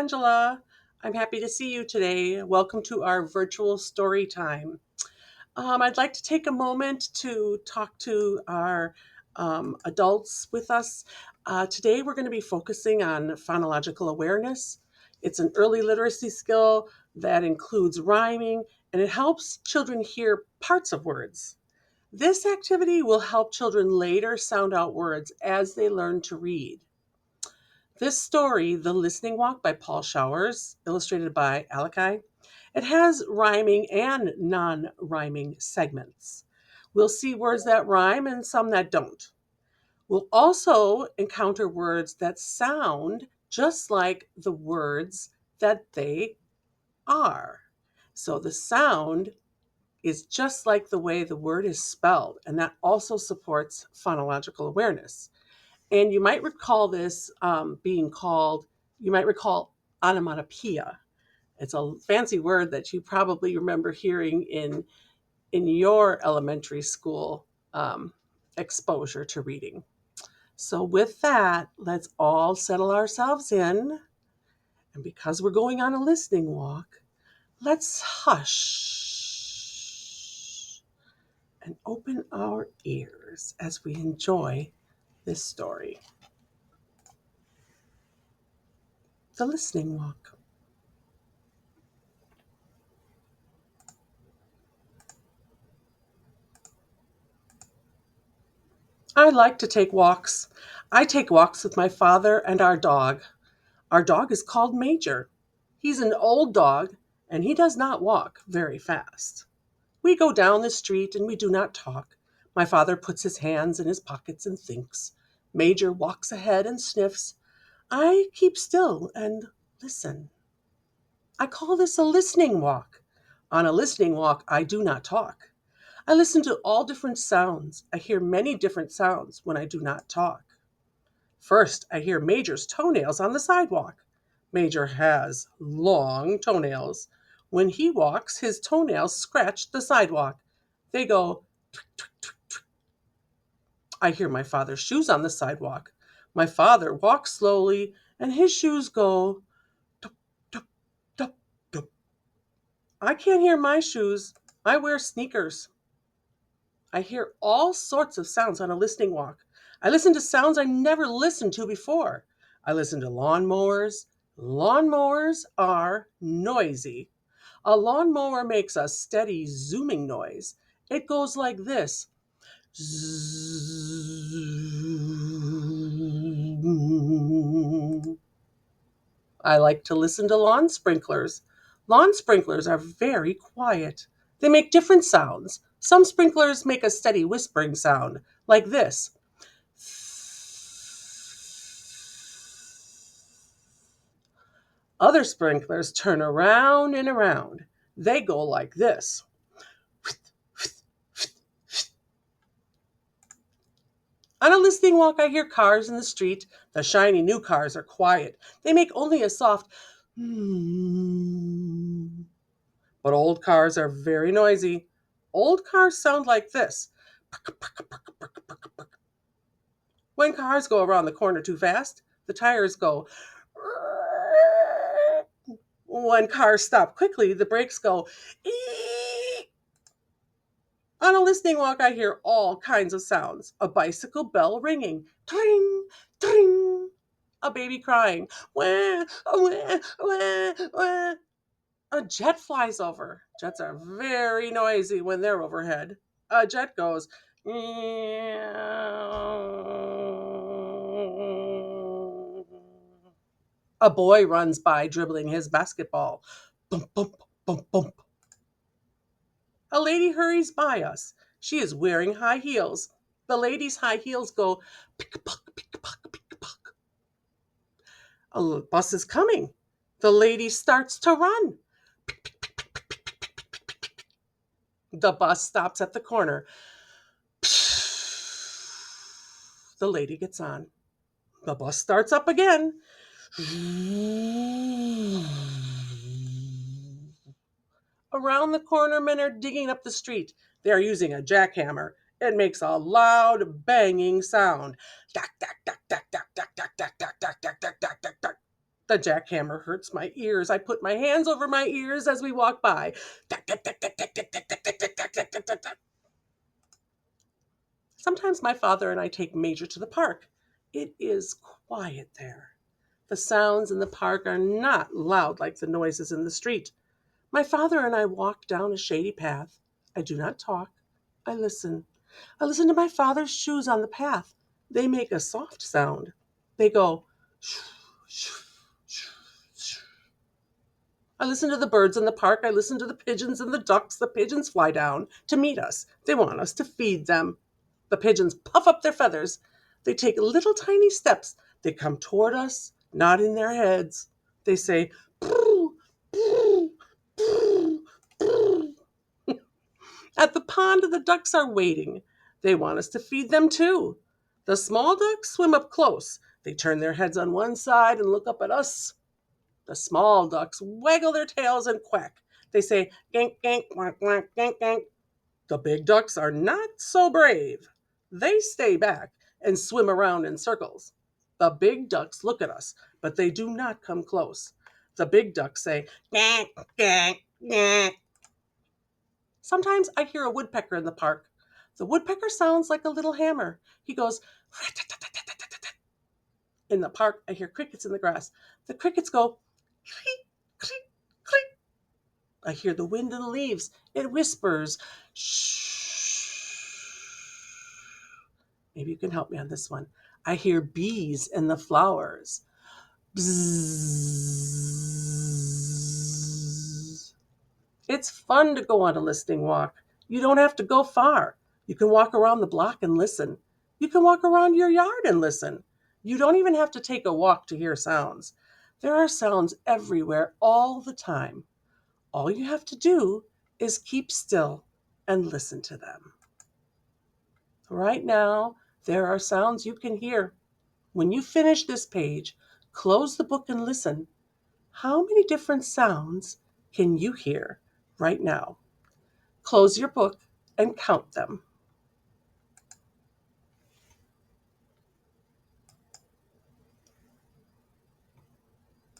Angela. I'm happy to see you today. Welcome to our virtual story time. I'd like to take a moment to talk to our adults with us. Today, we're going to be focusing on phonological awareness. It's an early literacy skill that includes rhyming and it helps children hear parts of words. This activity will help children later sound out words as they learn to read. This story, The Listening Walk by Paul Showers, illustrated by Alakai, it has rhyming and non-rhyming segments. We'll see words that rhyme and some that don't. We'll also encounter words that sound just like the words that they are. So the sound is just like the way the word is spelled, and that also supports phonological awareness. And you might recall this being called, you might recall onomatopoeia. It's a fancy word that you probably remember hearing in your elementary school exposure to reading. So with that, let's all settle ourselves in. And because we're going on a listening walk, let's hush and open our ears as we enjoy this story. The Listening Walk. I like to take walks. I take walks with my father and our dog. Our dog is called Major. He's an old dog and he does not walk very fast. We go down the street and we do not talk. My father puts his hands in his pockets and thinks. Major walks ahead and sniffs. I keep still and listen. I call this a listening walk. On a listening walk, I do not talk. I listen to all different sounds. I hear many different sounds when I do not talk. First, I hear Major's toenails on the sidewalk. Major has long toenails. When he walks, his toenails scratch the sidewalk. They go twick, twick, twick, twick. I hear my father's shoes on the sidewalk. My father walks slowly, and his shoes go tup, tup, tup, tup. I can't hear my shoes. I wear sneakers. I hear all sorts of sounds on a listening walk. I listen to sounds I never listened to before. I listen to lawnmowers. Lawnmowers are noisy. A lawnmower makes a steady zooming noise. It goes like this. Zzz. I like to listen to lawn sprinklers. Lawn sprinklers are very quiet. They make different sounds. Some sprinklers make a steady whispering sound, like this. Other sprinklers turn around and around. They go like this. On a listening walk, I hear cars in the street. The shiny new cars are quiet. They make only a soft hmm. But old cars are very noisy. Old cars sound like this. When cars go around the corner too fast, the tires go. When cars stop quickly, the brakes go. On a listening walk, I hear all kinds of sounds. A bicycle bell ringing. Tring, tring. A baby crying. Wah, wah, wah, wah. A jet flies over. Jets are very noisy when they're overhead. A jet goes. A boy runs by dribbling his basketball. Bump, bump, bump, bump. A lady hurries by us. She is wearing high heels. The lady's high heels go pick-a-puck, pick-a-puck, pick-a-puck. A bus is coming. The lady starts to run. The bus stops at the corner. The lady gets on. The bus starts up again. Around the corner, men are digging up the street. They are using a jackhammer. It makes a loud banging sound. Duck, duck, duck, duck, duck, duck, duck, duck, duck, duck, duck, duck, duck, duck, duck. The jackhammer hurts my ears. I put my hands over my ears as we walk by. Sometimes my father and I take Major to the park. It is quiet there. The sounds in the park are not loud like the noises in the street. My father and I walk down a shady path. I do not talk. I listen. I listen to my father's shoes on the path. They make a soft sound. They go shoo, shoo, shoo, shoo. I listen to the birds in the park. I listen to the pigeons and the ducks. The pigeons fly down to meet us. They want us to feed them. The pigeons puff up their feathers. They take little tiny steps. They come toward us, nodding their heads. They say, "Pooh, pooh, pooh, pooh." At the pond, the ducks are waiting. They want us to feed them too. The small ducks swim up close. They turn their heads on one side and look up at us. The small ducks waggle their tails and quack. They say, "Gank, gank, quack, quack, gank, gank." The big ducks are not so brave. They stay back and swim around in circles. The big ducks look at us, but they do not come close. The big ducks say, "Gank, gank, gank." Sometimes I hear a woodpecker in the park. The woodpecker sounds like a little hammer. He goes, "Rat-tat-tat-tat-tat-tat-tat." In the park, I hear crickets in the grass. The crickets go, "Creak, creak, creak." I hear the wind in the leaves. It whispers, "Shh." Maybe you can help me on this one. I hear bees in the flowers. Bzzz. It's fun to go on a listening walk. You don't have to go far. You can walk around the block and listen. You can walk around your yard and listen. You don't even have to take a walk to hear sounds. There are sounds everywhere all the time. All you have to do is keep still and listen to them. Right now, there are sounds you can hear. When you finish this page, close the book and listen. How many different sounds can you hear right now? Close your book and count them.